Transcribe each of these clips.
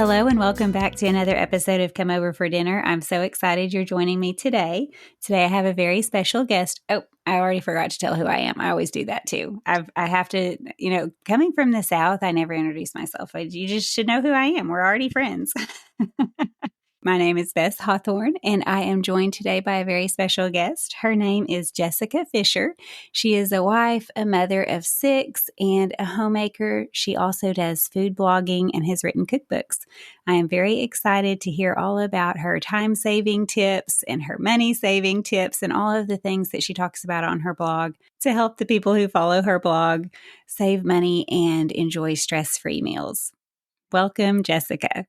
Hello and welcome back to another episode of Come Over for Dinner. I'm so excited you're joining me today. Today I have a very special guest. Oh, I already forgot to tell who I am. I always do that too. I have to, coming from the South, I never introduce myself. You just should know who I am. We're already friends. My name is Beth Hawthorne, and I am joined today by a very special guest. Her name is Jessica Fisher. She is a wife, a mother of 6, and a homemaker. She also does food blogging and has written cookbooks. I am very excited to hear all about her time-saving tips and her money-saving tips and all of the things that she talks about on her blog to help the people who follow her blog save money and enjoy stress-free meals. Welcome, Jessica.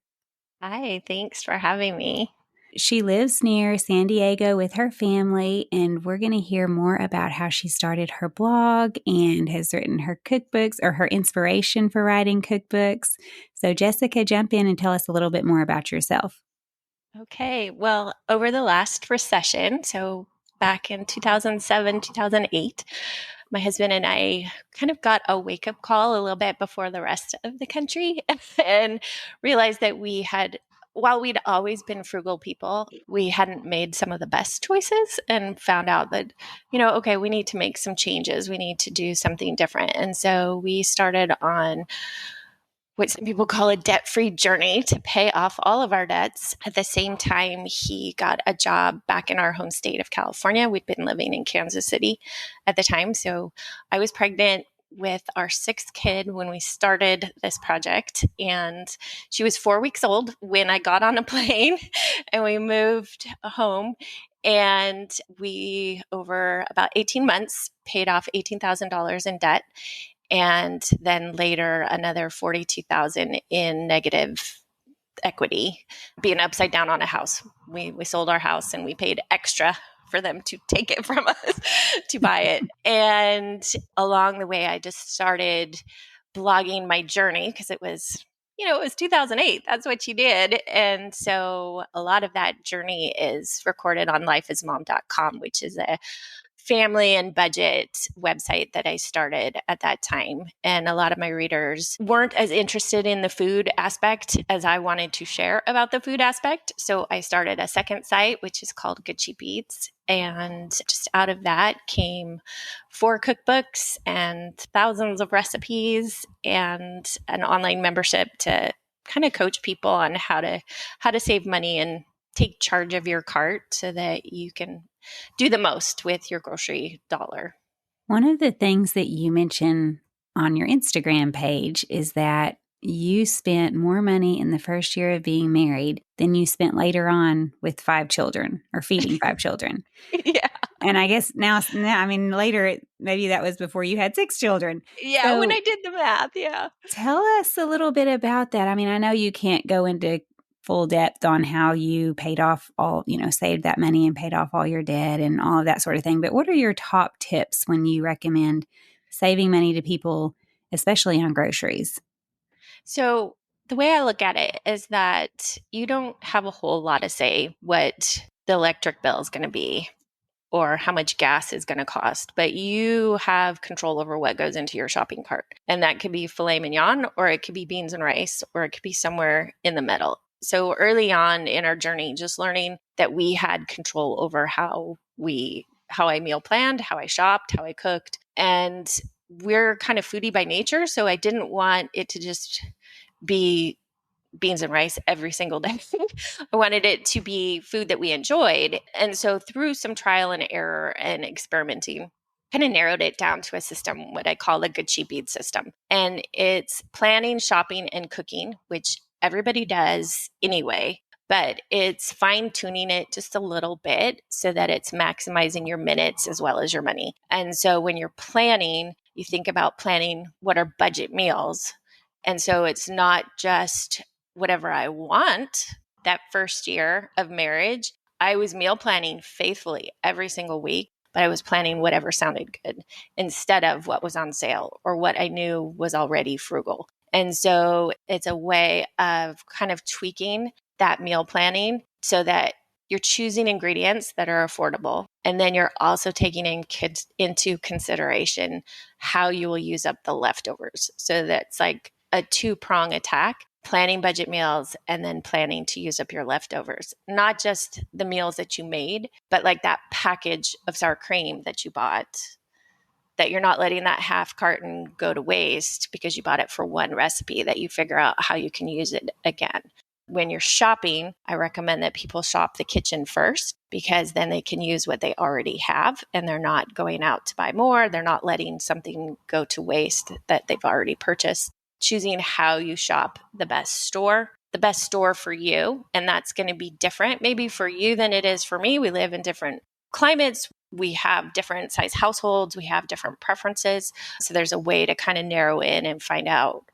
Hi, thanks for having me. She lives near San Diego with her family, and we're going to hear more about how she started her blog and has written her cookbooks or her inspiration for writing cookbooks. So, Jessica, jump in and tell us a little bit more about yourself. Okay, well, over the last recession, so back in 2007, 2008, my husband and I kind of got a wake-up call a little bit before the rest of the country and realized that while we'd always been frugal people, we hadn't made some of the best choices and found out that, okay, we need to make some changes. We need to do something different. And so we started on what some people call a debt-free journey to pay off all of our debts. At the same time, he got a job back in our home state of California. We'd been living in Kansas City at the time. So I was pregnant with our 6th kid when we started this project. And she was 4 weeks old when I got on a plane and we moved home. And we, over about 18 months, paid off $18,000 in debt. And then later, another $42,000 in negative equity, being upside down on a house. We sold our house and we paid extra for them to take it from us to buy it. And along the way, I just started blogging my journey because it was 2008. That's what you did. And so a lot of that journey is recorded on lifeasmom.com, which is a family and budget website that I started at that time. And a lot of my readers weren't as interested in the food aspect as I wanted to share about the food aspect. So I started a second site, which is called Good Cheap Eats. And just out of that came 4 cookbooks and thousands of recipes and an online membership to kind of coach people on how to save money and take charge of your cart so that you can do the most with your grocery dollar. One of the things that you mention on your Instagram page is that you spent more money in the first year of being married than you spent later on with 5 children or feeding 5 children. Yeah. And I guess now, later, maybe that was before you had 6 children. Yeah, So when I did the math, yeah. Tell us a little bit about that. I mean, I know you can't go into full depth on how you paid off all, saved that money and paid off all your debt and all of that sort of thing. But what are your top tips when you recommend saving money to people, especially on groceries? So the way I look at it is that you don't have a whole lot to say what the electric bill is going to be or how much gas is going to cost, but you have control over what goes into your shopping cart. And that could be filet mignon, or it could be beans and rice, or it could be somewhere in the middle. So early on in our journey, just learning that we had control over how I meal planned, how I shopped, how I cooked. And we're kind of foodie by nature. So I didn't want it to just be beans and rice every single day. I wanted it to be food that we enjoyed. And so through some trial and error and experimenting, kind of narrowed it down to a system, what I call the Good Cheap Eats system. And it's planning, shopping, and cooking, which everybody does anyway, but it's fine-tuning it just a little bit so that it's maximizing your minutes as well as your money. And so when you're planning, you think about planning what are budget meals. And so it's not just whatever I want. That first year of marriage, I was meal planning faithfully every single week, but I was planning whatever sounded good instead of what was on sale or what I knew was already frugal. And so it's a way of kind of tweaking that meal planning so that you're choosing ingredients that are affordable. And then you're also taking into consideration how you will use up the leftovers. So that's like a 2-prong attack. planning budget meals, and then planning to use up your leftovers. Not just the meals that you made, but like that package of sour cream that you bought, that you're not letting that half carton go to waste because you bought it for one recipe, that you figure out how you can use it again. When you're shopping, I recommend that people shop the kitchen first, because then they can use what they already have and they're not going out to buy more. They're not letting something go to waste that they've already purchased. Choosing how you shop the best store for you. And that's going to be different maybe for you than it is for me. We live in different climates. We have different size households. We have different preferences. So there's a way to kind of narrow in and find out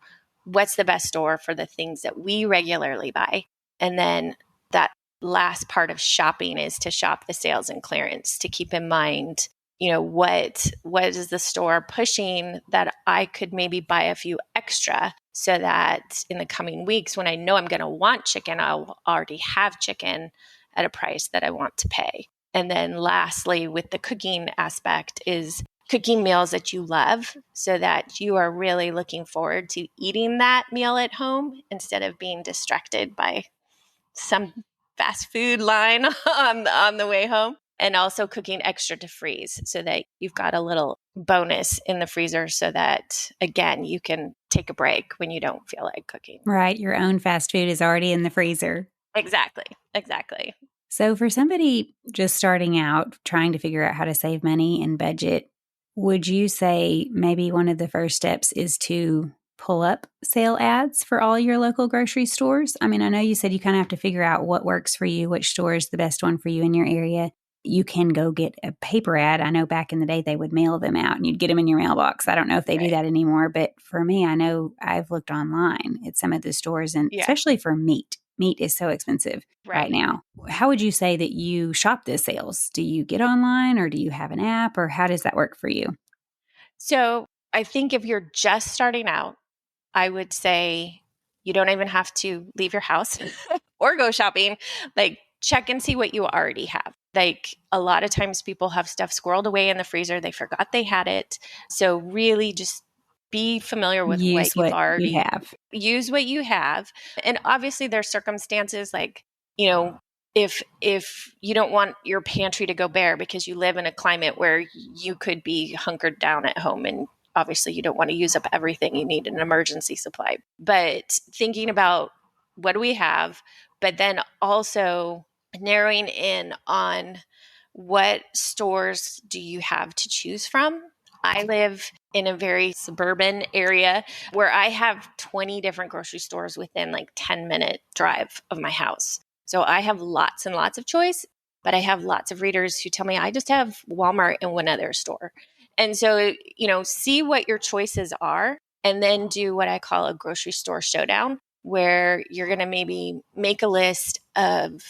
what's the best store for the things that we regularly buy. And then that last part of shopping is to shop the sales and clearance, to keep in mind, what is the store pushing that I could maybe buy a few extra, so that in the coming weeks, when I know I'm going to want chicken, I'll already have chicken at a price that I want to pay. And then lastly, with the cooking aspect, is cooking meals that you love, so that you are really looking forward to eating that meal at home instead of being distracted by some fast food line on the way home. And also cooking extra to freeze, so that you've got a little bonus in the freezer, so that, again, you can take a break when you don't feel like cooking. Right. Your own fast food is already in the freezer. Exactly. So for somebody just starting out, trying to figure out how to save money and budget, would you say maybe one of the first steps is to pull up sale ads for all your local grocery stores? I mean, I know you said you kind of have to figure out what works for you, which store is the best one for you in your area. You can go get a paper ad. I know back in the day they would mail them out and you'd get them in your mailbox. I don't know if they do that anymore, but for me, I know I've looked online at some of the stores, and especially for meat. Meat is so expensive right now. How would you say that you shop the sales? Do you get online, or do you have an app, or how does that work for you? So I think if you're just starting out, I would say you don't even have to leave your house or go shopping. Like, check and see what you already have. Like, a lot of times people have stuff squirreled away in the freezer. They forgot they had it. So really just be familiar with what you've already have. Use what you have. And obviously there's circumstances like, if you don't want your pantry to go bare because you live in a climate where you could be hunkered down at home, and obviously you don't want to use up everything, you need an emergency supply. But thinking about what do we have, but then also narrowing in on what stores do you have to choose from. I live in a very suburban area where I have 20 different grocery stores within like 10-minute drive of my house. So I have lots and lots of choice, but I have lots of readers who tell me I just have Walmart and one other store. And so, see what your choices are, and then do what I call a grocery store showdown, where you're going to maybe make a list of,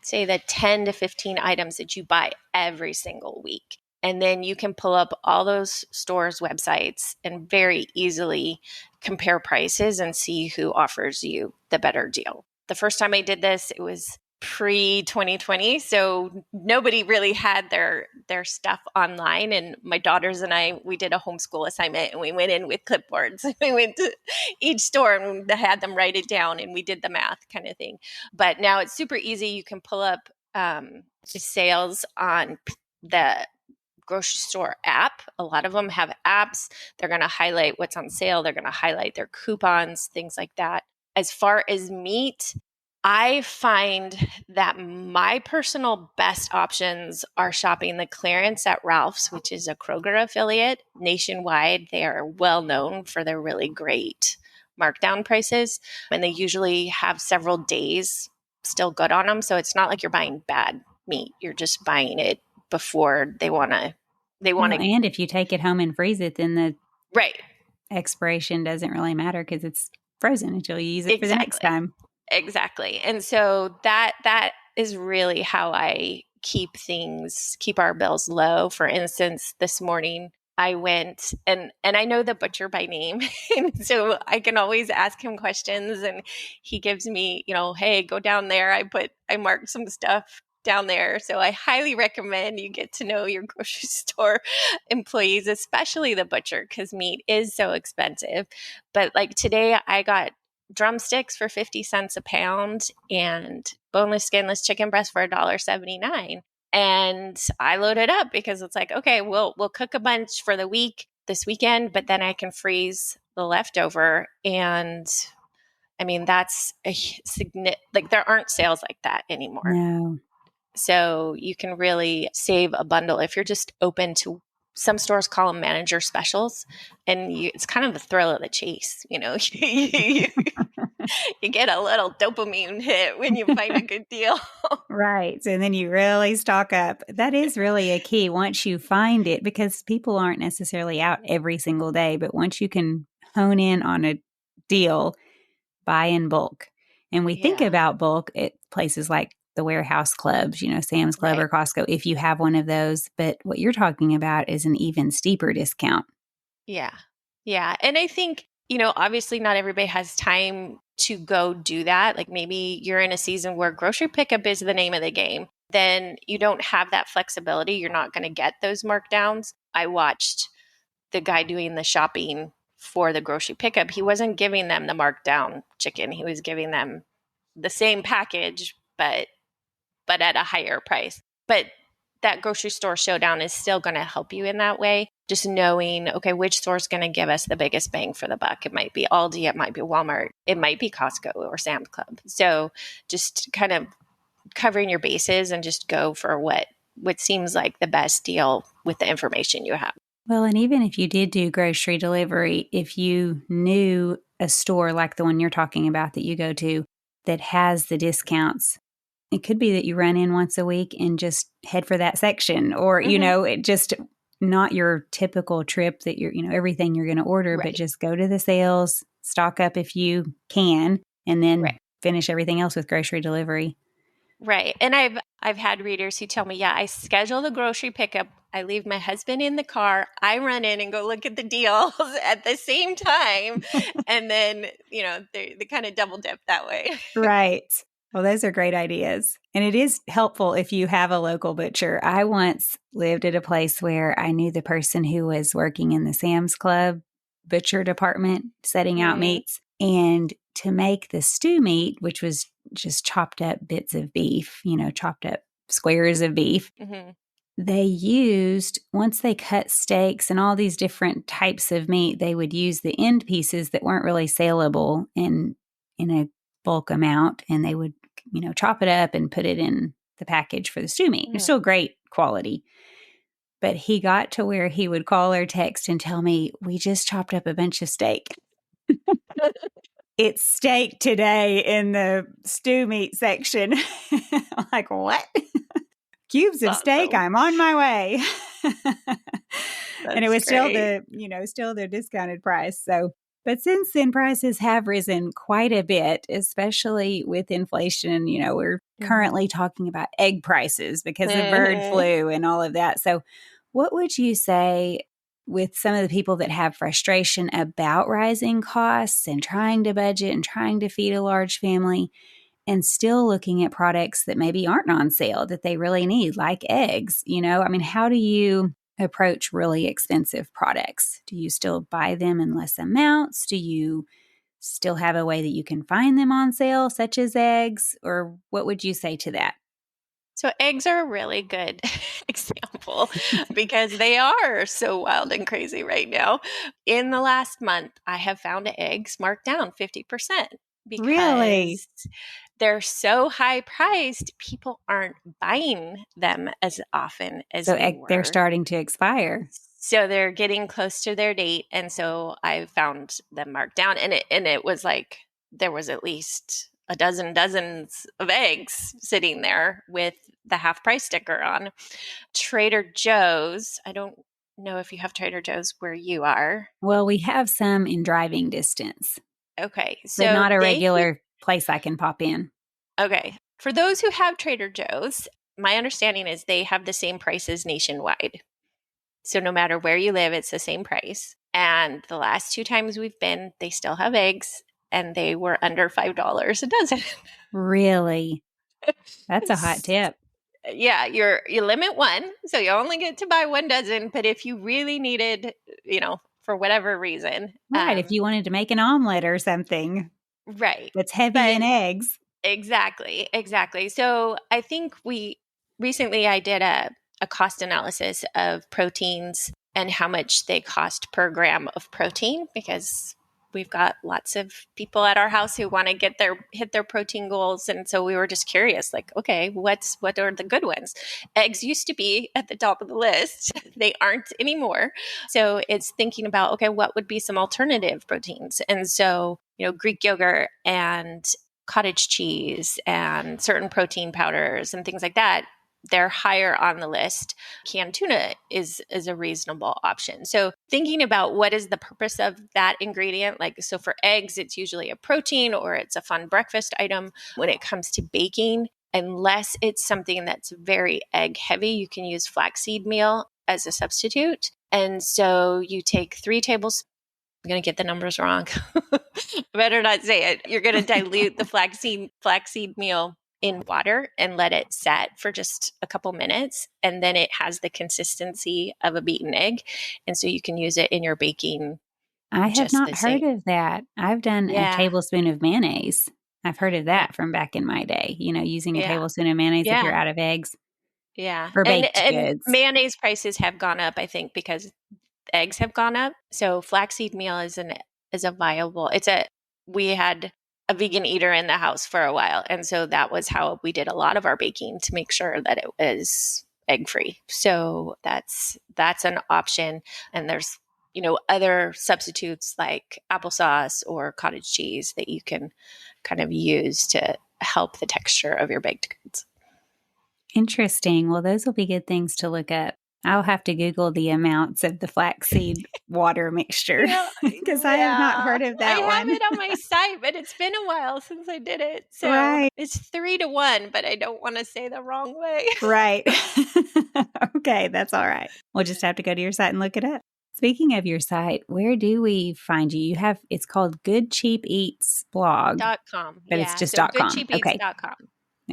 say, the 10 to 15 items that you buy every single week. And then you can pull up all those stores' websites and very easily compare prices and see who offers you the better deal. The first time I did this, it was pre-2020, so nobody really had their stuff online. And my daughters and I, we did a homeschool assignment, and we went in with clipboards. We went to each store and had them write it down, and we did the math kind of thing. But now it's super easy. You can pull up the sales on the grocery store app. A lot of them have apps. They're going to highlight what's on sale. They're going to highlight their coupons, things like that. As far as meat, I find that my personal best options are shopping the clearance at Ralph's, which is a Kroger affiliate nationwide. They are well known for their really great markdown prices, and they usually have several days still good on them. So it's not like you're buying bad meat. You're just buying it before they want to. And if you take it home and freeze it, then the right expiration doesn't really matter because it's frozen until you use it for the next time. Exactly. And so that is really how I keep our bills low. For instance, this morning I went and I know the butcher by name. And so I can always ask him questions, and he gives me, hey, go down there. I marked some stuff down there. So I highly recommend you get to know your grocery store employees, especially the butcher, because meat is so expensive. But like today I got drumsticks for 50 cents a pound and boneless, skinless chicken breast for $1.79. And I loaded up because it's like, okay, we'll cook a bunch for the week this weekend, but then I can freeze the leftover. And I mean, that's like there aren't sales like that anymore. No. So you can really save a bundle if you're just open to. Some stores call them manager specials, and it's kind of the thrill of the chase. You know, you get a little dopamine hit when you find a good deal. Right. And then you really stock up. That is really a key once you find it, because people aren't necessarily out every single day. But once you can hone in on a deal, buy in bulk. And we think Yeah. about bulk at places like the warehouse clubs, Sam's Club Right. or Costco, if you have one of those. But what you're talking about is an even steeper discount. Yeah. Yeah. And I think, obviously not everybody has time to go do that. Like maybe you're in a season where grocery pickup is the name of the game. Then you don't have that flexibility. You're not going to get those markdowns. I watched the guy doing the shopping for the grocery pickup. He wasn't giving them the markdown chicken. He was giving them the same package, but at a higher price. But that grocery store showdown is still going to help you in that way. Just knowing, okay, which store is going to give us the biggest bang for the buck. It might be Aldi, it might be Walmart, it might be Costco or Sam's Club. So just kind of covering your bases and just go for what seems like the best deal with the information you have. Well, and even if you did do grocery delivery, if you knew a store like the one you're talking about that you go to that has the discounts, it could be that you run in once a week and just head for that section, or, it just not your typical trip that you're, everything you're going to order, Right. but just go to the sales, stock up if you can, and then Right. finish everything else with grocery delivery. Right. And I've had readers who tell me, yeah, I schedule the grocery pickup. I leave my husband in the car. I run in and go look at the deals at the same time. And then, they kind of double dip that way. Right. Well, those are great ideas. And it is helpful if you have a local butcher. I once lived at a place where I knew the person who was working in the Sam's Club butcher department, setting out meats. And to make the stew meat, which was just chopped up bits of beef, chopped up squares of beef, they used, once they cut steaks and all these different types of meat, they would use the end pieces that weren't really saleable in a bulk amount, and they would chop it up and put it in the package for the stew meat. It's still great quality. But he got to where he would call or text and tell me, we just chopped up a bunch of steak. It's steak today in the stew meat section. I'm like, what? Cubes of steak, I'm on my way. And it was still the discounted price. So, but since then, prices have risen quite a bit, especially with inflation. We're currently talking about egg prices because of bird flu and all of that. So what would you say with some of the people that have frustration about rising costs and trying to budget and trying to feed a large family and still looking at products that maybe aren't on sale that they really need, like eggs? How do you approach really expensive products? Do you still buy them in less amounts? Do you still have a way that you can find them on sale, such as eggs? Or what would you say to that? So eggs are a really good example because they are so wild and crazy right now. In the last month, I have found eggs marked down 50% because Really? they're so high priced. People aren't buying them as often as they were. They're starting to expire. So they're getting close to their date. And so I found them marked down, and it was like there was at least a dozens of eggs sitting there with the half price sticker on. Trader Joe's, I don't know if you have Trader Joe's where you are. Well, we have some in driving distance. Okay. So but not a regular place I can pop in. Okay. For those who have Trader Joe's, my understanding is they have the same prices nationwide. So no matter where you live, it's the same price. And the last 2 times we've been, they still have eggs, and they were under $5 a dozen. Really? That's a hot tip. Yeah, you limit 1, so you only get to buy 1 dozen. But if you really needed, for whatever reason, right? If you wanted to make an omelet or something, Right. that's heavy But in eggs. exactly. So I think recently I did a cost analysis of proteins and how much they cost per gram of protein, because we've got lots of people at our house who want to hit their protein goals. And so we were just curious, like, okay, what are the good ones? Eggs used to be at the top of the list. They aren't anymore. So it's thinking about, okay, what would be some alternative proteins? And so, Greek yogurt and cottage cheese and certain protein powders and things like that, they're higher on the list. Canned tuna is a reasonable option. So thinking about what is the purpose of that ingredient, like, so for eggs, it's usually a protein or it's a fun breakfast item. When it comes to baking, unless it's something that's very egg heavy, you can use flaxseed meal as a substitute. And so you take 3 tablespoons. I'm going to get the numbers wrong. Better not say it. You're going to dilute the flaxseed meal in water and let it set for just a couple minutes. And then it has the consistency of a beaten egg. And so you can use it in your baking I have just the not heard same. of that. I've done a Yeah. tablespoon of mayonnaise. I've heard of Yeah. that from back in my day, using a Yeah. tablespoon of mayonnaise if you're Yeah. out of eggs Yeah. for baked And goods. mayonnaise prices have gone up, I think, because eggs have gone up. So flaxseed meal is a viable. We had a vegan eater in the house for a while, and so that was how we did a lot of our baking to make sure that it was egg free. So that's an option. And there's other substitutes like applesauce or cottage cheese that you can kind of use to help the texture of your baked goods. Interesting. Well, those will be good things to look up. I'll have to Google the amounts of the flaxseed water mixture because I have not Yeah. heard of I that have one. it on my site, but it's been a while since I did it. So Right, it's 3-1, but I don't want to say the wrong way. right. Okay, that's all right. We'll just have to go to your site and look it up. Speaking of your site, where do we find you? It's called Good Cheap Eats blog, .com. but it's Yeah. just So .com. Okay. goodcheapeats.com.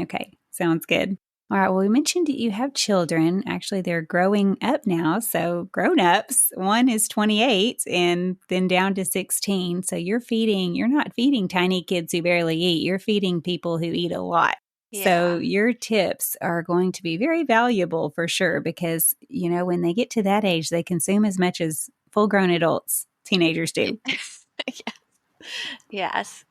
Okay. Sounds good. All right. Well, we mentioned that you have children. Actually, they're growing up now. So, grown ups, one is 28 and then down to 16. So, you're not feeding tiny kids who barely eat. You're feeding people who eat a lot. So, Yeah. your tips are going to be very valuable for sure because, when they get to that age, they consume as much as full grown adults, teenagers do. Yeah. Yes.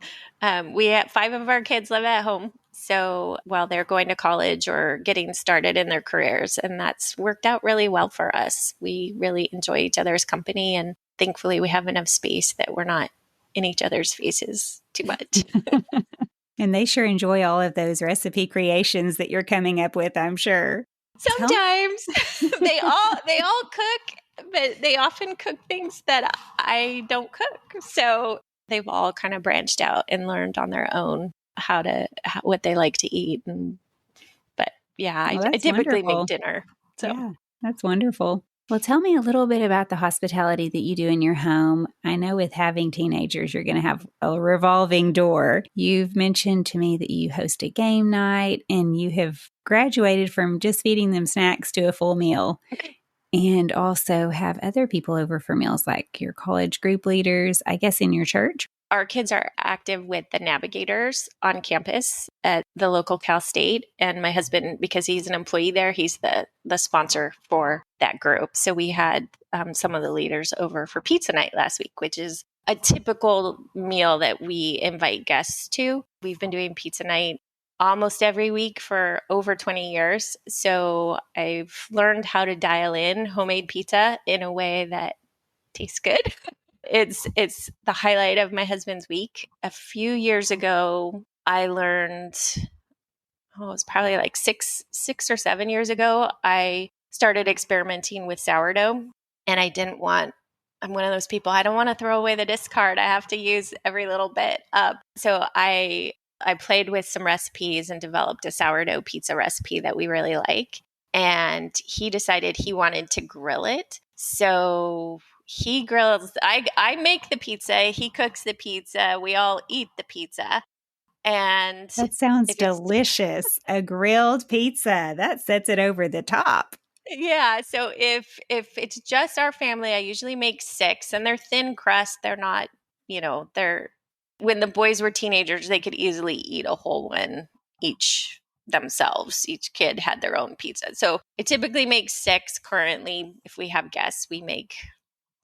We have 5 of our kids live at home. So while they're going to college or getting started in their careers, and that's worked out really well for us. We really enjoy each other's company, and thankfully we have enough space that we're not in each other's faces too much. And they sure enjoy all of those recipe creations that you're coming up with, I'm sure. Tell Sometimes they all cook, but they often cook things that I don't cook. So they've all kind of branched out and learned on their own what they like to eat. But yeah, Well, I that's typically make wonderful. dinner. So Yeah, that's wonderful. Well, tell me a little bit about the hospitality that you do in your home. I know with having teenagers, you're going to have a revolving door. You've mentioned to me that you host a game night and you have graduated from just feeding them snacks to a full meal and also have other people over for meals like your college group leaders, I guess, in your church. our kids are active with the navigators on campus at the local Cal State. And my husband, because he's an employee there, he's the sponsor for that group. So we had some of the leaders over for pizza night last week, which is a typical meal that we invite guests to. We've been doing pizza night almost every week for over 20 years. So I've learned how to dial in homemade pizza in a way that tastes good. It's the highlight of my husband's week. A few years ago, I learned, it was probably like 6 or 7 years ago, I started experimenting with sourdough. And I'm one of those people, I don't want to throw away the discard. I have to use every little bit up. So I played with some recipes and developed a sourdough pizza recipe that we really like. And he decided he wanted to grill it. So he grills, I make the pizza, he cooks the pizza, we all eat the pizza. And That sounds if it's delicious. A grilled pizza. That sets it over the top. yeah, so if it's just our family, I usually make 6, and they're thin crust. They're not, they're when the boys were teenagers, they could easily eat a whole one each themselves. Each kid had their own pizza. So it typically makes 6 currently. If we have guests, we make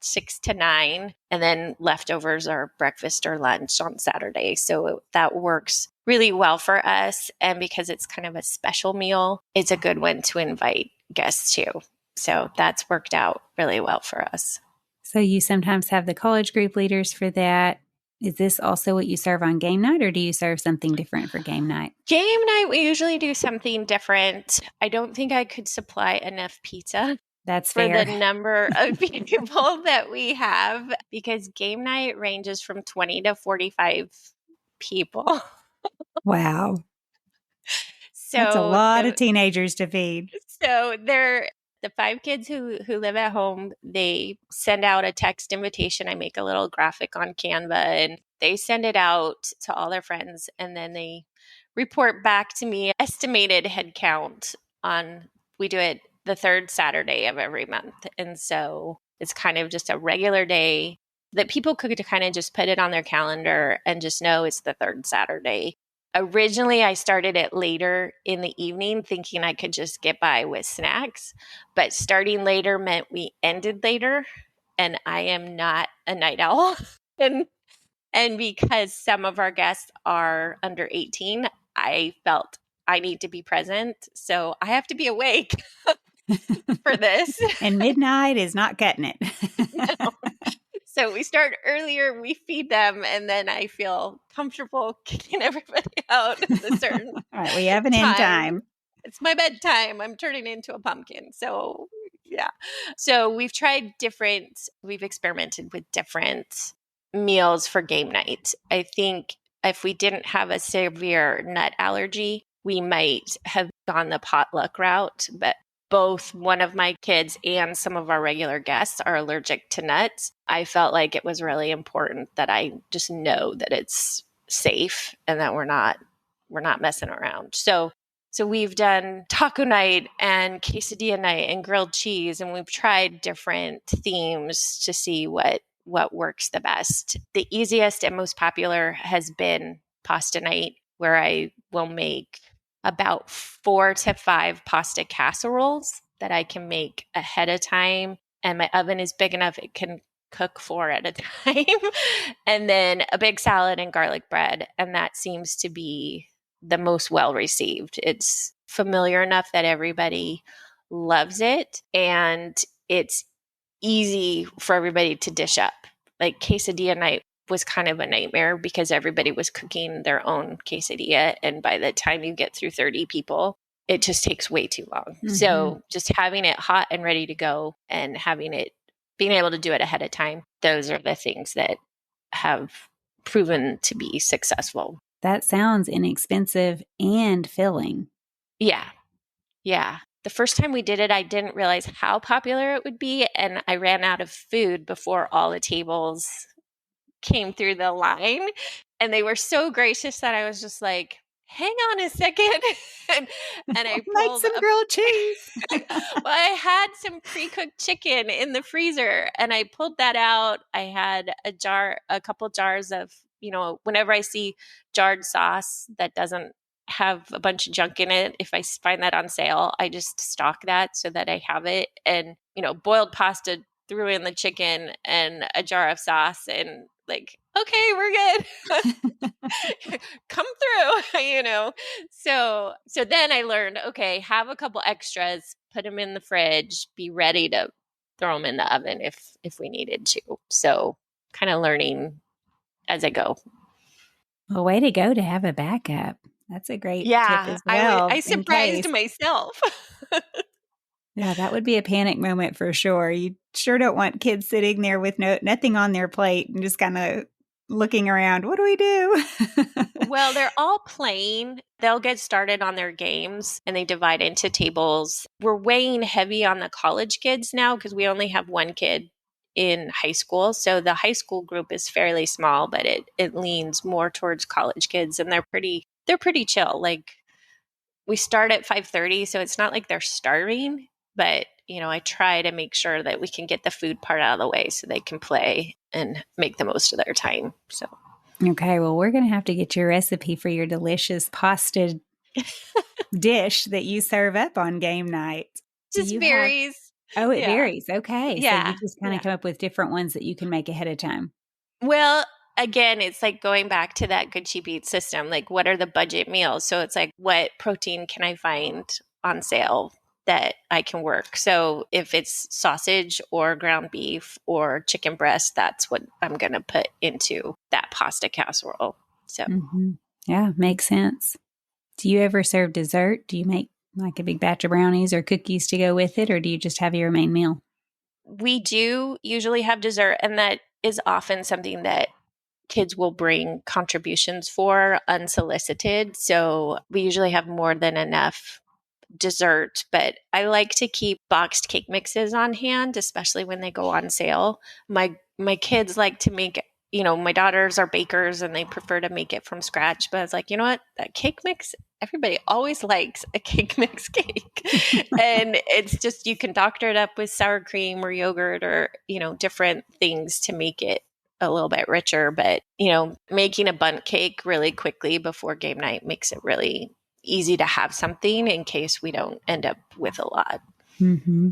6 to 9, and then leftovers are breakfast or lunch on Saturday. So that works really well for us. And because it's kind of a special meal, it's a good one to invite guests to. So that's worked out really well for us. So you sometimes have the college group leaders for that. Is this also what you serve on game night, or do you serve something different for game night? Game night, we usually do something different. I don't think I could supply enough pizza. That's for fair. the number of people that we have, because game night ranges from 20 to 45 people. Wow. So that's a lot of teenagers to feed. So they're the 5 kids who live at home. They send out a text invitation. I make a little graphic on Canva, and they send it out to all their friends, and then they report back to me estimated head count on. We do it the 3rd Saturday of every month, and so it's kind of just a regular day that people could kind of just put it on their calendar and just know it's the 3rd Saturday. Originally, I started it later in the evening thinking I could just get by with snacks, but starting later meant we ended later, and I am not a night owl. And because some of our guests are under 18, I felt I need to be present, so I have to be awake for this. And midnight is not cutting it. No. So we start earlier, we feed them, and then I feel comfortable kicking everybody out at a certain All right, we have an end time. It's my bedtime. I'm turning into a pumpkin. So yeah. So we've experimented with different meals for game night. I think if we didn't have a severe nut allergy, we might have gone the potluck route, but both one of my kids and some of our regular guests are allergic to nuts. I felt like it was really important that I just know that it's safe and that we're not messing around. So we've done taco night and quesadilla night and grilled cheese, and we've tried different themes to see what works the best. The easiest and most popular has been pasta night, where I will make about 4 to 5 pasta casseroles that I can make ahead of time. And my oven is big enough it can cook 4 at a time. And then a big salad and garlic bread. And that seems to be the most well received. It's familiar enough that everybody loves it. And it's easy for everybody to dish up. Like quesadilla night was kind of a nightmare because everybody was cooking their own quesadilla. And by the time you get through 30 people, it just takes way too long. Mm-hmm. So just having it hot and ready to go and being able to do it ahead of time, those are the things that have proven to be successful. That sounds inexpensive and filling. Yeah. Yeah. The first time we did it, I didn't realize how popular it would be. And I ran out of food before all the tables came through the line. And they were so gracious that I was just like, hang on a second. and I make some grilled cheese. Well, I had some pre-cooked chicken in the freezer and I pulled that out. I had a couple jars of, whenever I see jarred sauce that doesn't have a bunch of junk in it, if I find that on sale, I just stock that so that I have it. And, boiled pasta, threw in the chicken and a jar of sauce, and like, okay, we're good. Come through, So then I learned, okay, have a couple extras, put them in the fridge, be ready to throw them in the oven if we needed to. So kind of learning as I go. Well, way to go to have a backup. That's a great tip as well. I surprised myself. Yeah, that would be a panic moment for sure. You sure don't want kids sitting there with nothing on their plate and just kind of looking around. What do we do? Well, they're all playing. They'll get started on their games and they divide into tables. We're weighing heavy on the college kids now because we only have one kid in high school. So the high school group is fairly small, but it leans more towards college kids, and they're pretty chill. Like, we start at 5:30, so it's not like they're starving, but I try to make sure that we can get the food part out of the way so they can play and make the most of their time. So Okay, well, we're going to have to get your recipe for your delicious pasta dish that you serve up on game night. Do Just you have? varies. Oh, it Yeah. varies. Okay, so you Yeah. just kind of Yeah. come up with different ones that you can make ahead of time. Well, again, it's like going back to that good cheap eat system. Like, what are the budget meals? So it's like, what protein can I find on sale that I can work? So if it's sausage or ground beef or chicken breast, that's what I'm going to put into that pasta casserole. So Hmm. Yeah, makes sense. Do you ever serve dessert? Do you make like a big batch of brownies or cookies to go with it, or do you just have your main meal? we do usually have dessert, and that is often something that kids will bring contributions for unsolicited. So we usually have more than enough dessert, but I like to keep boxed cake mixes on hand, especially when they go on sale. My kids like to make, my daughters are bakers and they prefer to make it from scratch, but I was like, you know what? That cake mix, everybody always likes a cake mix cake. And it's just you can doctor it up with sour cream or yogurt or, different things to make it a little bit richer, but making a bundt cake really quickly before game night makes it really easy to have something in case we don't end up with a lot. Hmm.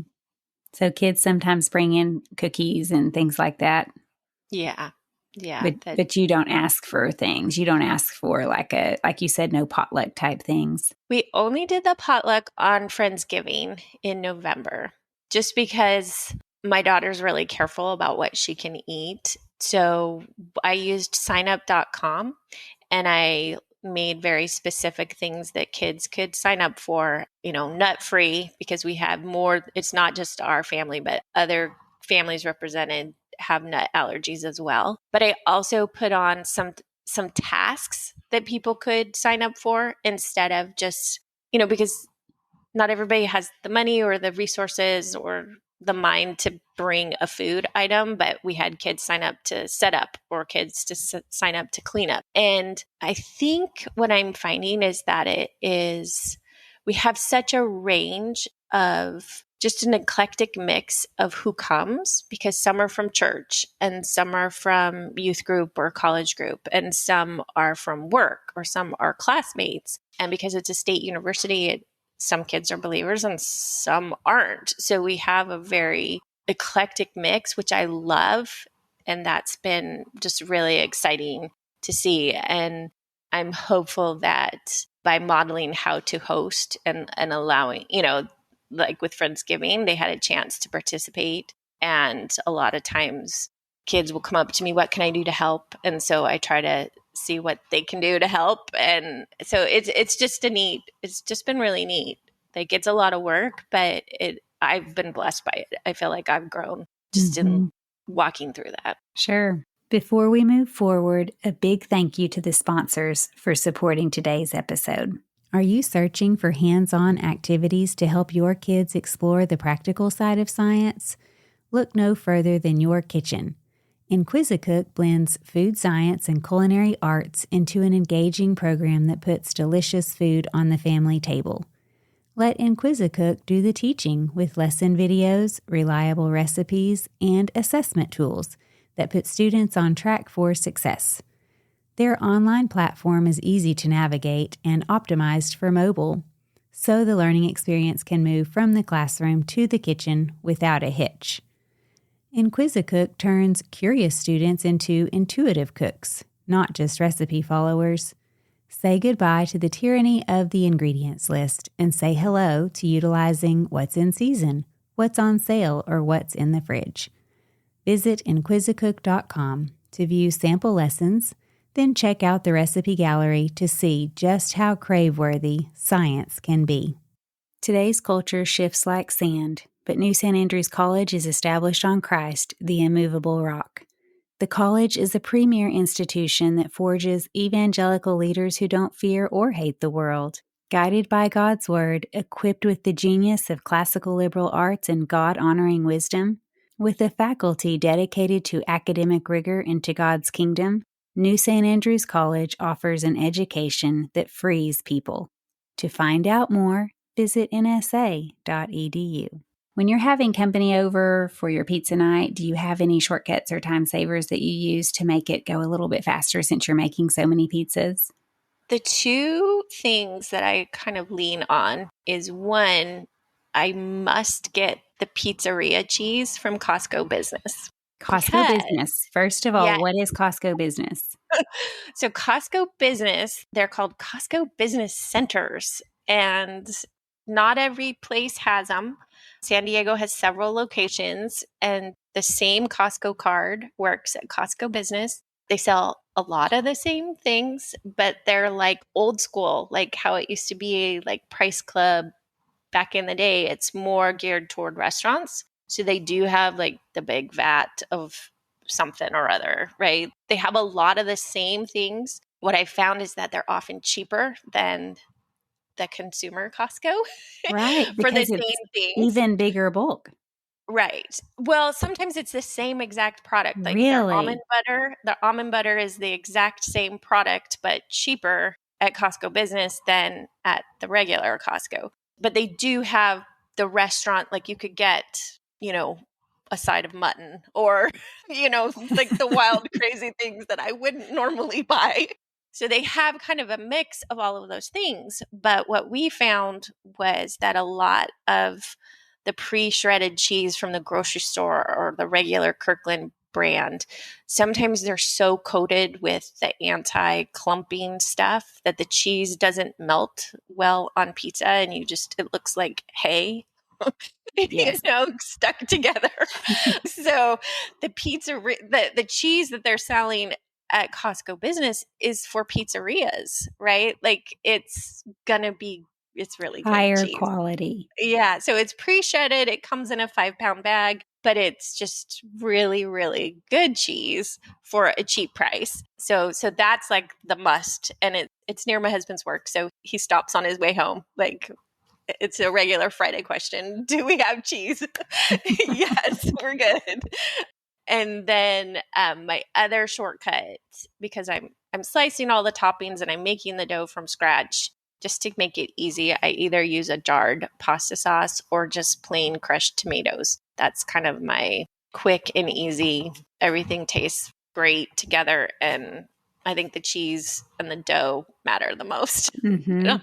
So kids sometimes bring in cookies and things like that, Yeah. Yeah. but you don't ask for things. You don't ask for like you said, no potluck type things. We only did the potluck on Friendsgiving in November just because my daughter's really careful about what she can eat. So I used signup.com and I made very specific things that kids could sign up for, nut free, because we have more, it's not just our family, but other families represented have nut allergies as well. But I also put on some tasks that people could sign up for instead of just, because not everybody has the money or the resources or the mind to bring a food item, but we had kids sign up to set up or kids to sign up to clean up. And I think what I'm finding is that we have such a range of just an eclectic mix of who comes, because some are from church and some are from youth group or college group and some are from work or some are classmates. And because it's a state university, some kids are believers and some aren't. So we have a very eclectic mix, which I love. And that's been just really exciting to see. And I'm hopeful that by modeling how to host and allowing, like with Friendsgiving, they had a chance to participate. And a lot of times kids will come up to me, what can I do to help? And so I try to see what they can do to help. And so it's just it's just been really neat. Like it's a lot of work, but I've been blessed by it. I feel like I've grown just in walking through that. Sure. Before we move forward, a big thank you to the sponsors for supporting today's episode. Are you searching for hands-on activities to help your kids explore the practical side of science? Look no further than your kitchen. Inquisicook blends food science and culinary arts into an engaging program that puts delicious food on the family table. Let Inquisicook do the teaching with lesson videos, reliable recipes, and assessment tools that put students on track for success. Their online platform is easy to navigate and optimized for mobile, so the learning experience can move from the classroom to the kitchen without a hitch. Inquisicook turns curious students into intuitive cooks, not just recipe followers. Say goodbye to the tyranny of the ingredients list and say hello to utilizing what's in season, what's on sale, or what's in the fridge. Visit Inquisicook.com to view sample lessons, then check out the recipe gallery to see just how crave-worthy science can be. Today's culture shifts like sand, but New St. Andrews College is established on Christ, the immovable rock. The college is a premier institution that forges evangelical leaders who don't fear or hate the world. Guided by God's Word, equipped with the genius of classical liberal arts and God-honoring wisdom, with a faculty dedicated to academic rigor and to God's kingdom, New St. Andrews College offers an education that frees people. To find out more, visit nsa.edu. When you're having company over for your pizza night, do you have any shortcuts or time savers that you use to make it go a little bit faster since you're making so many pizzas? The two things that I kind of lean on is one, I must get the pizzeria cheese from Costco Business. Costco Because, Business. First of all, yeah, what is Costco Business? so Costco Business, they're called Costco Business Centers, and not every place has them. San Diego has several locations, and the same Costco card works at Costco Business. They sell a lot of the same things, but they're like old school, like how it used to be, like Price Club back in the day. It's more geared toward restaurants. So they do have like the big vat of something or other, right? They have a lot of the same things. What I found is that they're often cheaper than the consumer Costco Right, for the because it's same things. even bigger bulk. Right. Well, sometimes it's the same exact product. Like Really? their almond butter is the exact same product, but cheaper at Costco Business than at the regular Costco. But they do have the restaurant, like you could get, you know, a side of mutton or, like the wild, crazy things that I wouldn't normally buy. So they have kind of a mix of all of those things. But what we found was that a lot of the pre-shredded cheese from the grocery store or the regular Kirkland brand, sometimes they're so coated with the anti-clumping stuff that the cheese doesn't melt well on pizza and it looks like hay. Yes. Stuck together. So the cheese that they're selling at Costco Business is for pizzerias, right? Like it's really good Higher cheese. quality. Yeah, so it's pre-shredded. It comes in a 5-pound bag, but it's just really, really good cheese for a cheap price. So that's like the must, and it's near my husband's work, so he stops on his way home. Like it's a regular Friday question: do we have cheese? Yes, we're good. And then my other shortcut, because I'm slicing all the toppings and I'm making the dough from scratch, just to make it easy, I either use a jarred pasta sauce or just plain crushed tomatoes. That's kind of my quick and easy. Everything tastes great together, and I think the cheese and the dough matter the most. Hmm.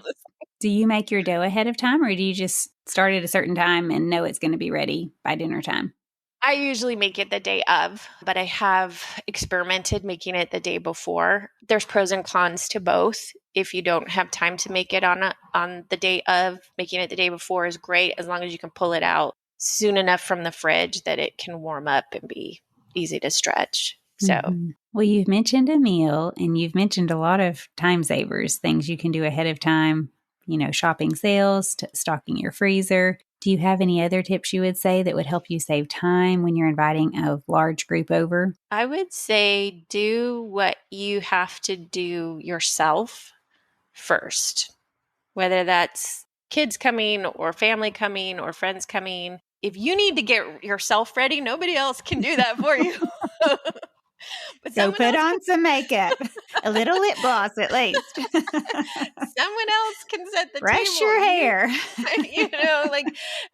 Do you make your dough ahead of time, or do you just start at a certain time and know it's going to be ready by dinner time? I usually make it the day of, but I have experimented making it the day before. There's pros and cons to both. If you don't have time to make it on the day of, making it the day before is great as long as you can pull it out soon enough from the fridge that it can warm up and be easy to stretch. So, Well, you've mentioned a meal and you've mentioned a lot of time savers, things you can do ahead of time, shopping sales, stocking your freezer. Do you have any other tips you would say that would help you save time when you're inviting a large group over? I would say do what you have to do yourself first, whether that's kids coming or family coming or friends coming. If you need to get yourself ready, nobody else can do that for you. But Go someone put else on some makeup, a little lip gloss at least. someone else can set the Brush table. your hair.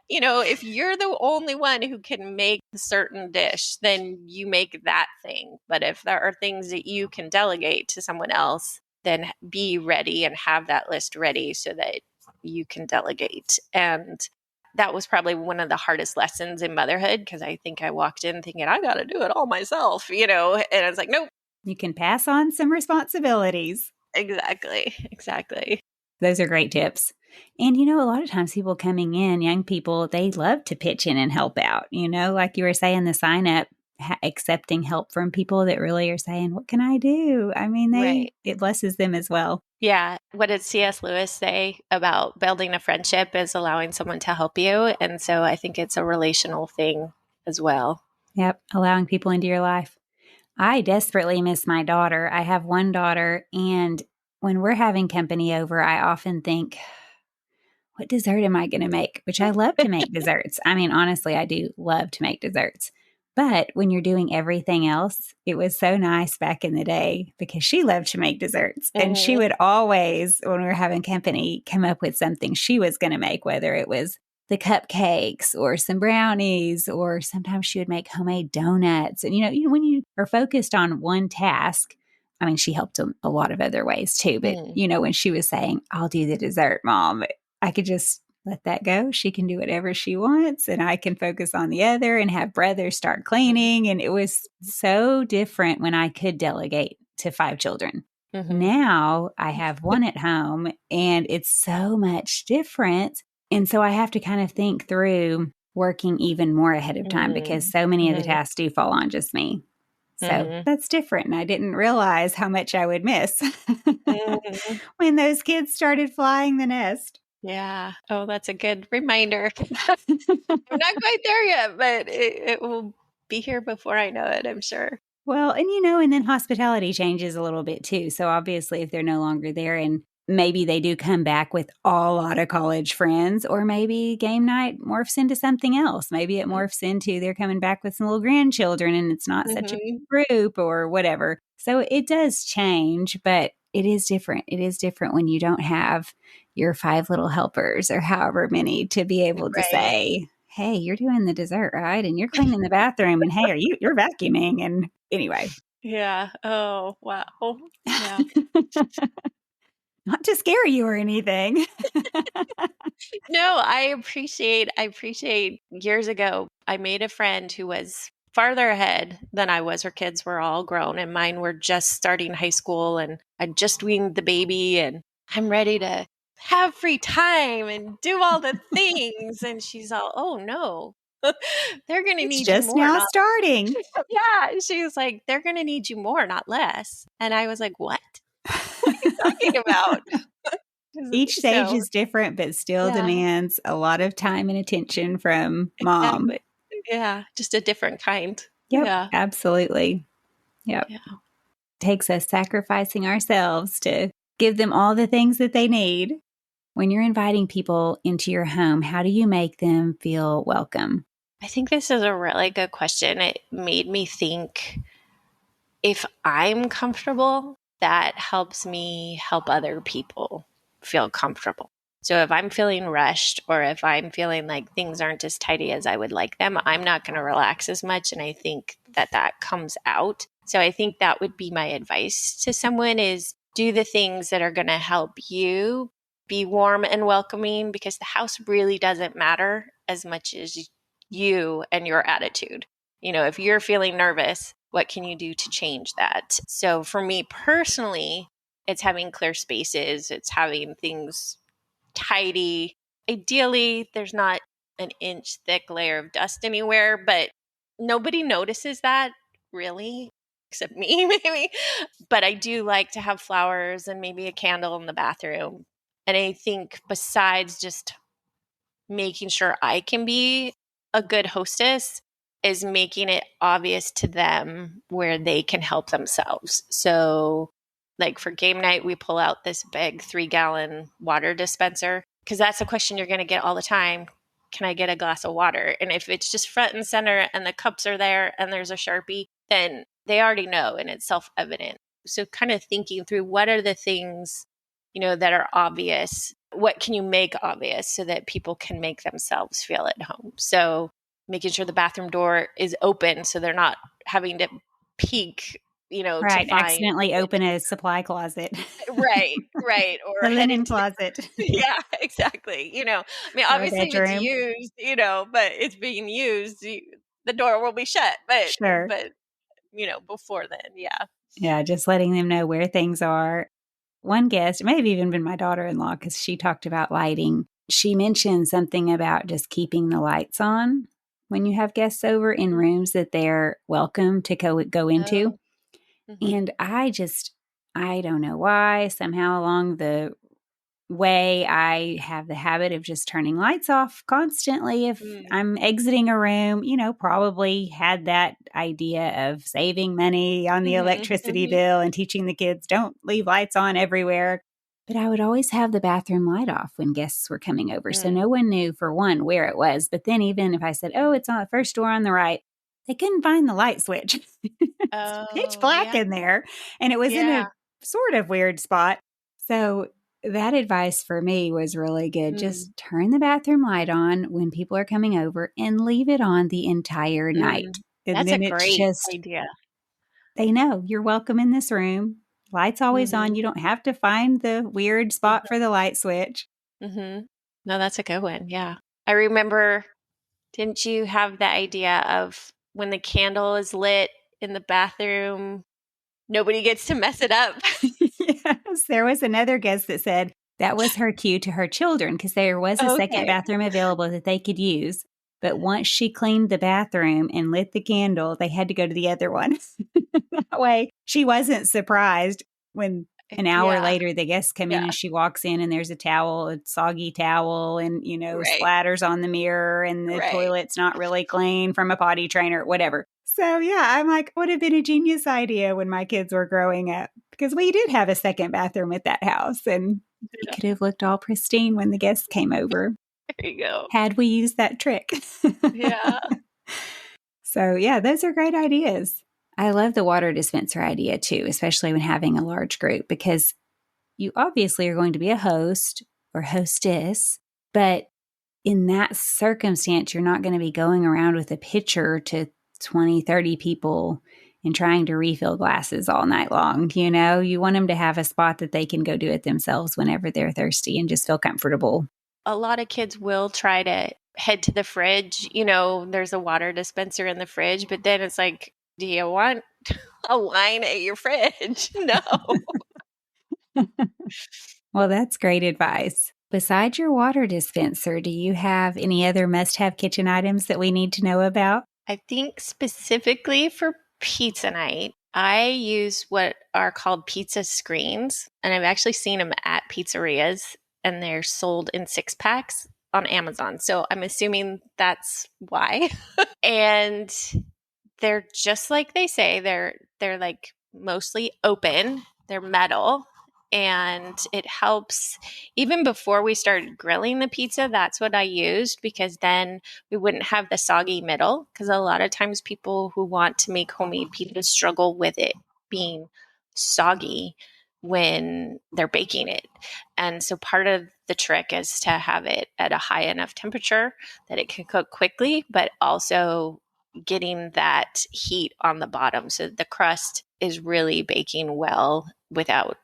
If you're the only one who can make a certain dish, then you make that thing. But if there are things that you can delegate to someone else, then be ready and have that list ready so that you can delegate. And that was probably one of the hardest lessons in motherhood, because I think I walked in thinking I got to do it all myself, and I was like, nope. You can pass on some responsibilities. Exactly. Those are great tips. And, a lot of times people coming in, young people, they love to pitch in and help out. Like you were saying, the sign up, accepting help from people that really are saying, what can I do? I mean, Right. it blesses them as well. Yeah. What did C.S. Lewis say about building a friendship is allowing someone to help you? And so I think it's a relational thing as well. Yep. Allowing people into your life. I desperately miss my daughter. I have one daughter, and when we're having company over, I often think, what dessert am I going to make? Which I love to make desserts. I mean, honestly, I do love to make desserts. But when you're doing everything else, it was so nice back in the day because she loved to make desserts. And she would always, when we were having company, come up with something she was going to make, whether it was the cupcakes or some brownies, or sometimes she would make homemade donuts. And, when you are focused on one task, I mean, she helped a lot of other ways too. But, Mm. when she was saying, I'll do the dessert, Mom, I could just let that go. She can do whatever she wants, and I can focus on the other and have brothers start cleaning. And it was so different when I could delegate to 5 children. Mm-hmm. Now I have one at home, and it's so much different. And so I have to kind of think through working even more ahead of time because so many of the Mm-hmm. tasks do fall on just me. So Mm-hmm. that's different. And I didn't realize how much I would miss Mm-hmm. when those kids started flying the nest. Yeah. Oh, that's a good reminder. I'm not quite there yet, but it will be here before I know it, I'm sure. Well, and then hospitality changes a little bit too. So obviously, if they're no longer there and maybe they do come back with a lot of college friends, or maybe game night morphs into something else. Maybe it morphs into they're coming back with some little grandchildren and it's not such a Mm-hmm. group or whatever. So it does change, but it is different. It is different when you don't have your 5 little helpers or however many to be able to Right. say, hey, you're doing the dessert, right? And you're cleaning the bathroom, and hey, you're vacuuming. And anyway. Yeah. Oh, wow. Yeah. Not to scare you or anything. No, I appreciate years ago, I made a friend who was farther ahead than I was. Her kids were all grown and mine were just starting high school and I just weaned the baby and I'm ready to have free time and do all the things. And she's all, oh no, they're going to It's need you just more, now not starting. yeah. She was like, they're going to need you more, not less. And I was like, what? What are you talking about? Each stage So is different, but still yeah, demands a lot of time and attention from mom. exactly. Yeah, just a different kind. Yep, Yeah. absolutely. Yep. Yeah. Takes us sacrificing ourselves to give them all the things that they need. When you're inviting people into your home, how do you make them feel welcome? I think this is a really good question. It made me think if I'm comfortable, that helps me help other people feel comfortable. So if I'm feeling rushed or if I'm feeling like things aren't as tidy as I would like them, I'm not going to relax as much. And I think that that comes out. So I think that would be my advice to someone is do the things that are going to help you be warm and welcoming because the house really doesn't matter as much as you and your attitude. You know, if you're feeling nervous, what can you do to change that? So for me personally, it's having clear spaces, it's having things tidy. Ideally, there's not an inch thick layer of dust anywhere, but nobody notices that really, except me, maybe. But I do like to have flowers and maybe a candle in the bathroom. And I think besides just making sure I can be a good hostess, is making it obvious to them where they can help themselves. So, like for game night, we pull out this big 3-gallon water dispenser because that's a question you're going to get all the time. Can I get a glass of water? And if it's just front and center and the cups are there and there's a Sharpie, then they already know and it's self evident. So, kind of thinking through what are the things, that are obvious. What can you make obvious so that people can make themselves feel at home? So, making sure the bathroom door is open so they're not having to peek, to Right. find Accidentally which open a supply closet, right, or the head linen into the closet, yeah, exactly. I mean, or a obviously, if it's bedroom. used, but it's being used, the door will be shut. But Sure. but before then, yeah. Yeah. Just letting them know where things are. One guest, it may have even been my daughter in law, because she talked about lighting. She mentioned something about just keeping the lights on when you have guests over in Mhm. rooms that they're welcome to go into. Oh, hmm. And I don't know why, somehow along the way, I have the habit of just turning lights off constantly if Mm. I'm exiting a room. Probably had that idea of saving money on the Hmm. electricity Hmm. bill and teaching the kids don't leave lights on everywhere. But I would always have the bathroom light off when guests were coming over. So Mm. no one knew, for one, where it was. But then even if I said, oh, it's on the first door on the right, they couldn't find the light switch. It's pitch Oh, black yeah. in there. And it was in a Yeah. sort of weird spot. So that advice for me was really good. Mm, Just turn the bathroom light on when people are coming over and leave it on the entire night. mm. And That's a then it's great just, idea. they know you're welcome in this room. Light's always on. Mhm, You don't have to find the weird spot for the light switch. mhm. No, that's a good one. Yeah. I remember, didn't you have the idea of when the candle is lit in the bathroom, nobody gets to mess it up? Yes, there was another guest that said that was her cue to her children because there was a second Okay. bathroom available that they could use. But once she cleaned the bathroom and lit the candle, they had to go to the other one. That way, she wasn't surprised when an hour Yeah. later the guests come in Yeah. and she walks in and there's a towel, a soggy towel, and, Right. splatters on the mirror and the Right. toilet's not really clean from a potty trainer, whatever. So, yeah, I'm like, would have been a genius idea when my kids were growing up because we did have a second bathroom at that house and it Yeah. could have looked all pristine when the guests came over There you go. had we used that trick. Yeah. So, yeah, those are great ideas. I love the water dispenser idea too, especially when having a large group because you obviously are going to be a host or hostess, but in that circumstance, you're not going to be going around with a pitcher to 20, 30 people and trying to refill glasses all night long. You want them to have a spot that they can go do it themselves whenever they're thirsty and just feel comfortable. A lot of kids will try to head to the fridge. There's a water dispenser in the fridge, but then it's like, do you want a line at your fridge? No. Well, that's great advice. Besides your water dispenser, do you have any other must have kitchen items that we need to know about? I think specifically for pizza night, I use what are called pizza screens, and I've actually seen them at pizzerias, and they're sold in 6 packs on Amazon. So I'm assuming that's why. And they're just like they say, they're like mostly open, they're metal, and it helps. Even before we started grilling the pizza, that's what I used, because then we wouldn't have the soggy middle, because a lot of times people who want to make homemade pizza struggle with it being soggy when they're baking it. And so part of the trick is to have it at a high enough temperature that it can cook quickly, but also getting that heat on the bottom so the crust is really baking well without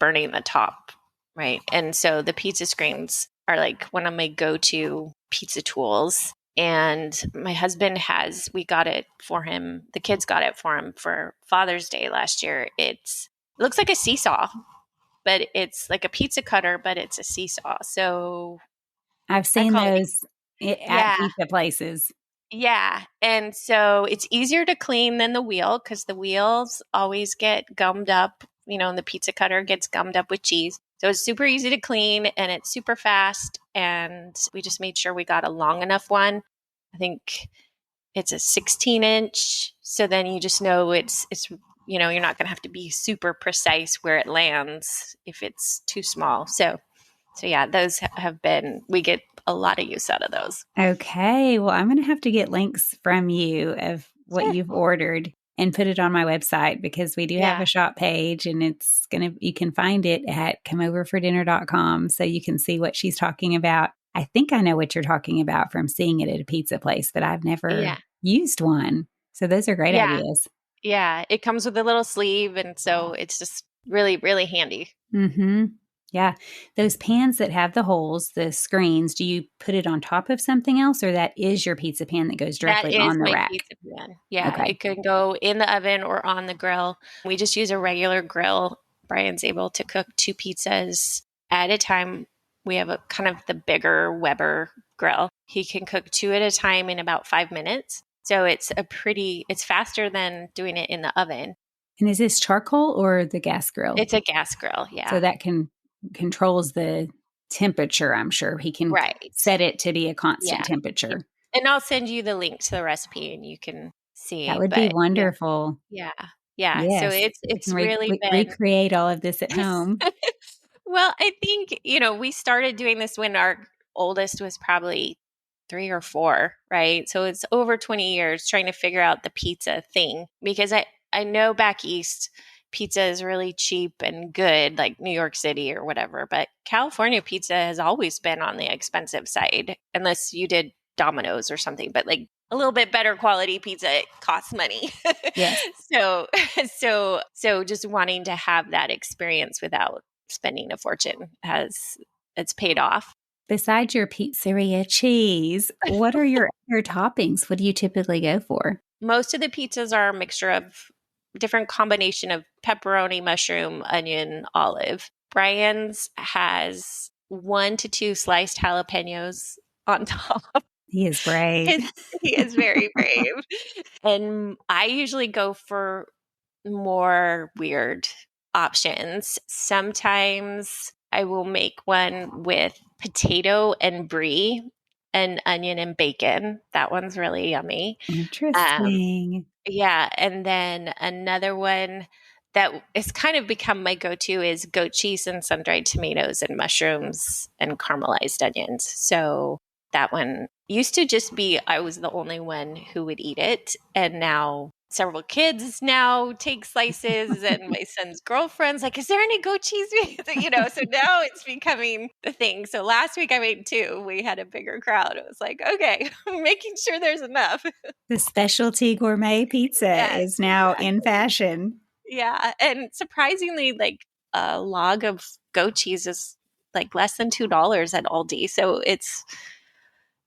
burning the top, right? And so the pizza screens are like one of my go-to pizza tools. And my husband we got it for him. The kids got it for him for Father's Day last year. It looks like a seesaw, but it's like a pizza cutter, but it's a seesaw. So I've I seen call it, those at yeah, pizza places. yeah. And so it's easier to clean than the wheel, because the wheels always get gummed up, and the pizza cutter gets gummed up with cheese. So it's super easy to clean and it's super fast. And we just made sure we got a long enough one. I think it's a 16-inch. So then you just know you're not going to have to be super precise where it lands if it's too small. So yeah, those we get a lot of use out of those. Okay. Well, I'm going to have to get links from you of what Sure. you've ordered and put it on my website because we do have Yeah. a shop page and you can find it at comeoverfordinner.com so you can see what she's talking about. I think I know what you're talking about from seeing it at a pizza place, but I've never Yeah. used one. So those are great Yeah. ideas. Yeah. It comes with a little sleeve. And so it's just really, really handy. Mm-hmm. Yeah. Those pans that have the holes, the screens, do you put it on top of something else or that is your pizza pan that goes That directly is on the my rack? pizza pan. Yeah. Okay. It can go in the oven or on the grill. We just use a regular grill. Brian's able to cook 2 pizzas at a time. We have a kind of the bigger Weber grill. He can cook 2 at a time in about 5 minutes. So it's faster than doing it in the oven. And is this charcoal or the gas grill? It's a gas grill. So Yeah. that controls the temperature, I'm sure. He can Right. set it to be a constant Yeah. temperature. And I'll send you the link to the recipe and you can That see. would be But yeah, wonderful. yeah, yeah. So Yes. We can it's really been. recreate all of this at home. Well, I think we started doing this when our oldest was probably 3 or 4, right? So it's over 20 years trying to figure out the pizza thing, because I know back east pizza is really cheap and good, like New York City or whatever. But California pizza has always been on the expensive side, unless you did Domino's or something. But like a little bit better quality pizza costs money. Yes. so, so just wanting to have that experience without spending a fortune it's paid off. Besides your pizzeria cheese, what are your other toppings? What do you typically go for? Most of the pizzas are a mixture of different combination of pepperoni, mushroom, onion, olive. Brian's has 1 to 2 sliced jalapenos on top. He is brave. He is very brave. And I usually go for more weird options. Sometimes I will make one with potato and brie and onion and bacon. That one's really yummy. Interesting. Yeah. And then another one that has kind of become my go-to is goat cheese and sun-dried tomatoes and mushrooms and caramelized onions. So that one used to just be, I was the only one who would eat it. And now several kids now take slices and my son's girlfriend's like, is there any goat cheese? So now it's becoming the thing. So last week I made 2. We had a bigger crowd. It was like, okay, making sure there's enough. The specialty gourmet pizza is now in fashion. Yeah. And surprisingly, like a log of goat cheese is like less than $2 at Aldi. So it's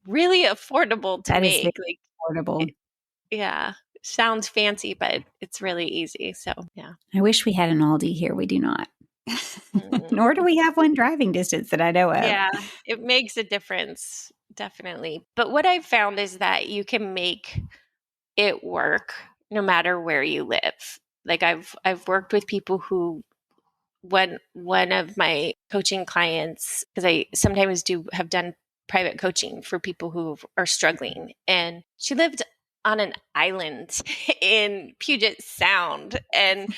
really affordable to make. Is very affordable. Yeah. Sounds fancy, but it's really easy. So, yeah. I wish we had an Aldi here. We do not. Nor do we have one driving distance that I know of. Yeah, it makes a difference, definitely. But what I've found is that you can make it work no matter where you live. Like I've worked with people who, one of my coaching clients, because I sometimes have done private coaching for people who are struggling, and she lived on an island in Puget Sound, and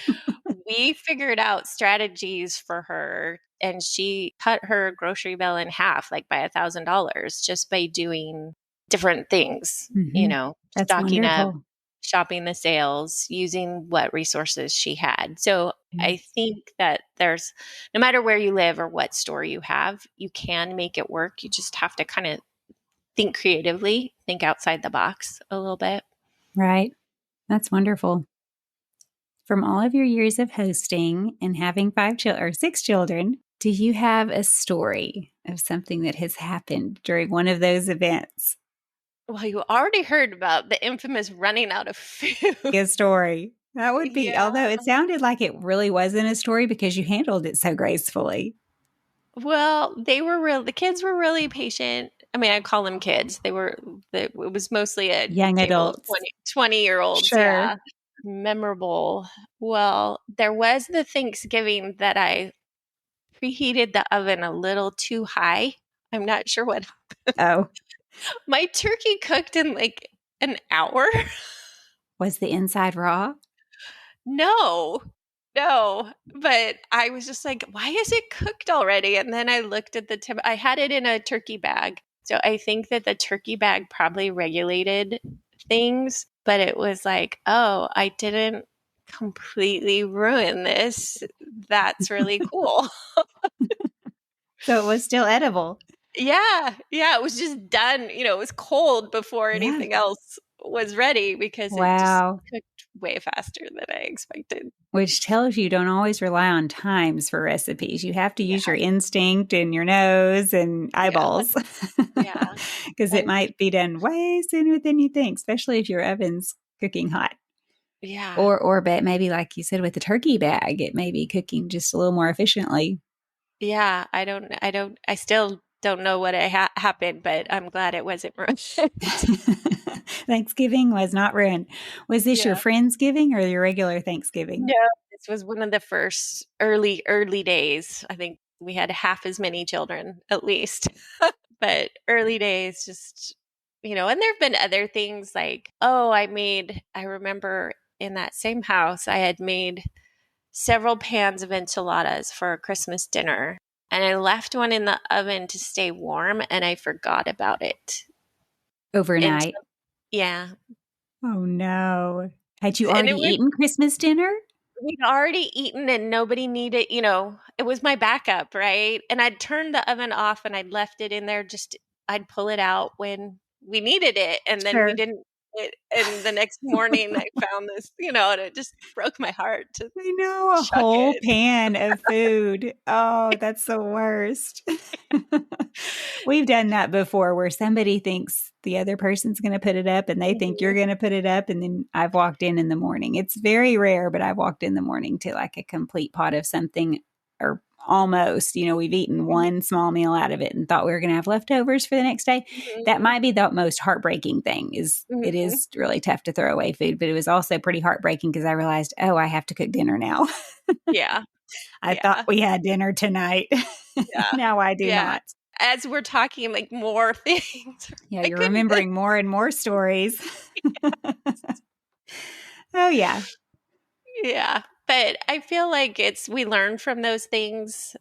we figured out strategies for her, and she cut her grocery bill in half, like by $1,000, just by doing different things. That's stocking wonderful. up, shopping the sales, using what resources she had. So I think that there's, no matter where you live or what store you have, you can make it work. You just have to kind of think creatively, think outside the box a little bit. Right. That's wonderful. From all of your years of hosting and having 6 children, do you have a story of something that has happened during one of those events? Well, you already heard about the infamous running out of food. A story. That would be, although it sounded like it really wasn't a story because you handled it so gracefully. Well, the kids were really patient. I mean, I call them kids. It was mostly a young adults, 20-year-olds. Sure. Yeah. Memorable. Well, there was the Thanksgiving that I preheated the oven a little too high. I'm not sure what happened. Oh. My turkey cooked in like an hour. Was the inside raw? No, but I was just like, why is it cooked already? And then I looked at I had it in a turkey bag. So I think that the turkey bag probably regulated things, but it was like, oh, I didn't completely ruin this. That's really cool. So it was still edible. Yeah. It was just done. It was cold before anything else was ready because it just cooked way faster than I expected. Which tells you don't always rely on times for recipes. You have to use your instinct and your nose and eyeballs. Yeah. Because it might be done way sooner than you think, especially if your oven's cooking hot. Yeah. Or maybe like you said with the turkey bag, it may be cooking just a little more efficiently. Yeah. I still don't know what happened, but I'm glad it wasn't ruined. Thanksgiving was not ruined. Was this your Friendsgiving or your regular Thanksgiving? No, this was one of the first early days. I think we had half as many children at least, but early days just, and there have been other things like, I remember in that same house, I had made several pans of enchiladas for a Christmas dinner. And I left one in the oven to stay warm, and I forgot about it. Overnight? Yeah. Oh, no. Had you already eaten Christmas dinner? we'd already eaten and nobody needed, it was my backup, right? And I'd turned the oven off and I'd left it in there, just I'd pull it out when we needed it, and then we Sure. didn't. And the next morning I found this, and it just broke my heart to I know, a chuck whole it. pan of food. Oh, that's the worst. We've done that before where somebody thinks the other person's going to put it up and they think you're going to put it up. And then I've walked in the morning. It's very rare, but I've walked in the morning to like a complete pot of something, or almost, we've eaten one small meal out of it and thought we were going to have leftovers for the next day. That might be the most heartbreaking thing. It is really tough to throw away food, but it was also pretty heartbreaking because I realized, oh, I have to cook dinner now. Yeah. I thought we had dinner tonight. Yeah. Now I do not. As we're talking, like, more things. Yeah, you're remembering more and more stories. Oh, yeah. Yeah. But I feel like we learn from those things,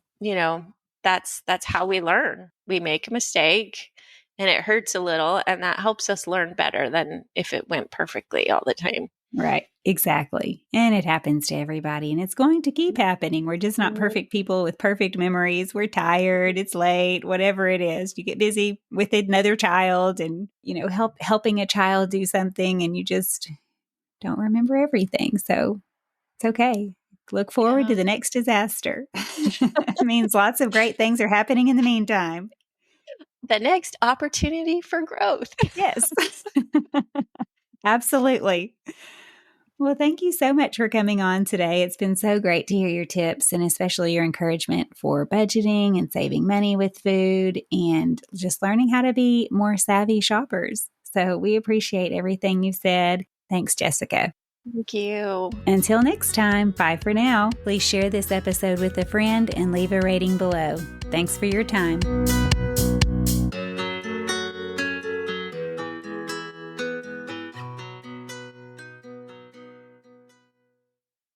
that's how we learn. We make a mistake and it hurts a little, and that helps us learn better than if it went perfectly all the time. Right. Exactly. And it happens to everybody, and it's going to keep happening. We're just not perfect people with perfect memories. We're tired. It's late, whatever it is. You get busy with another child and, helping a child do something, and you just don't remember everything. So it's okay. Look forward to the next disaster. It means lots of great things are happening in the meantime. The next opportunity for growth. Yes. Absolutely. Well, thank you so much for coming on today. It's been so great to hear your tips, and especially your encouragement for budgeting and saving money with food and just learning how to be more savvy shoppers. So we appreciate everything you said. Thanks, Jessica. Thank you. Until next time, bye for now. Please share this episode with a friend and leave a rating below. Thanks for your time.